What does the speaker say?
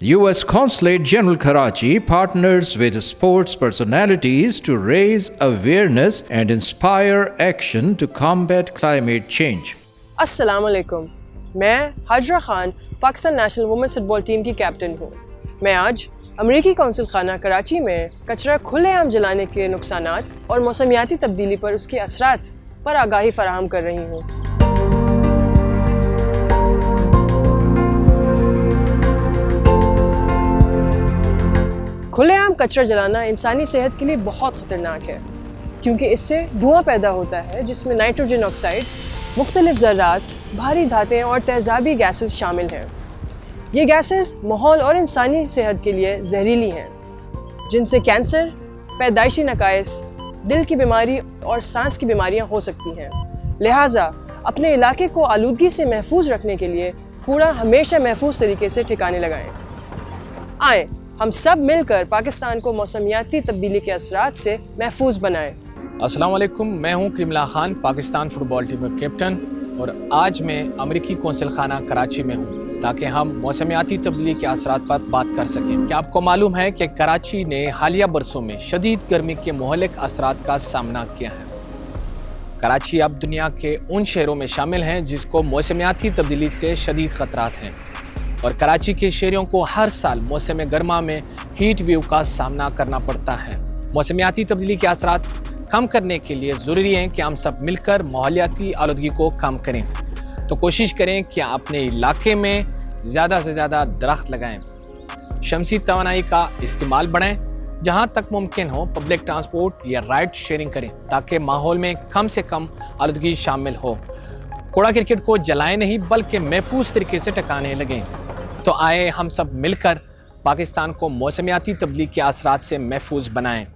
U.S. Consulate General Karachi partners with sports personalities to raise awareness and inspire action to combat climate change. अस्सलाम वालेकुम, मैं Hajra Khan Pakistan national women's football team की captain हूँ। मैं आज अमरीकी कौंसल खाना कराची में कचरा खुलेआम जलाने के नुकसानात और मौसमियाती तब्दीली पर उसके असरात पर आगाही फराहम कर रही हूँ। खुलेआम कचरा जलाना इंसानी सेहत के लिए बहुत ख़तरनाक है, क्योंकि इससे धुआं पैदा होता है जिसमें नाइट्रोजन ऑक्साइड, मुख्तलिफ ज़र्रात, भारी धातें और तेज़ाबी गैसेस शामिल हैं। ये गैसेस माहौल और इंसानी सेहत के लिए जहरीली हैं, जिनसे कैंसर, पैदाइशी नकाइस, दिल की बीमारी और सांस की बीमारियां हो सकती हैं। लिहाजा अपने इलाके को आलूदगी से महफूज रखने के लिए कूड़ा हमेशा महफूज तरीके से ठिकाने लगाएं। आए हम सब मिलकर पाकिस्तान को मौसमियाती तब्दीली के असरात से महफूज बनाएं। अस्सलाम वालेकुम, मैं हूं करीमुल्लाह खान, पाकिस्तान फुटबॉल टीम का कैप्टन, और आज मैं अमरीकी कौंसल खाना कराची में हूं ताकि हम मौसमियाती तब्दीली के असरात पर बात कर सकें। क्या आपको मालूम है कि कराची ने हालिया बरसों में शदीद गर्मी के मुहल्लिक असरात का सामना किया है। कराची अब दुनिया के उन शहरों में शामिल हैं जिसको मौसमियाती तब्दीली से शदीद ख़तरात हैं, और कराची के शहरियों को हर साल मौसम गर्मा में हीट वेव का सामना करना पड़ता है। मौसमियाती तब्दीली के असरात कम करने के लिए ज़रूरी है कि हम सब मिलकर माहौलियाती आलूदगी को कम करें। तो कोशिश करें कि अपने इलाके में ज़्यादा से ज़्यादा दरख्त लगाएं, शमसी तवानाई का इस्तेमाल बढ़ाएं, जहां तक मुमकिन हो पब्लिक ट्रांसपोर्ट या राइड शेयरिंग करें ताकि माहौल में कम से कम आलूदगी शामिल हो। कूड़ा क्रिकेट को जलाएं नहीं बल्कि महफूज तरीके से टकाने लगें। तो आए हम सब मिलकर पाकिस्तान को मौसमियाती तब्दीली के असरात से महफूज बनाएं।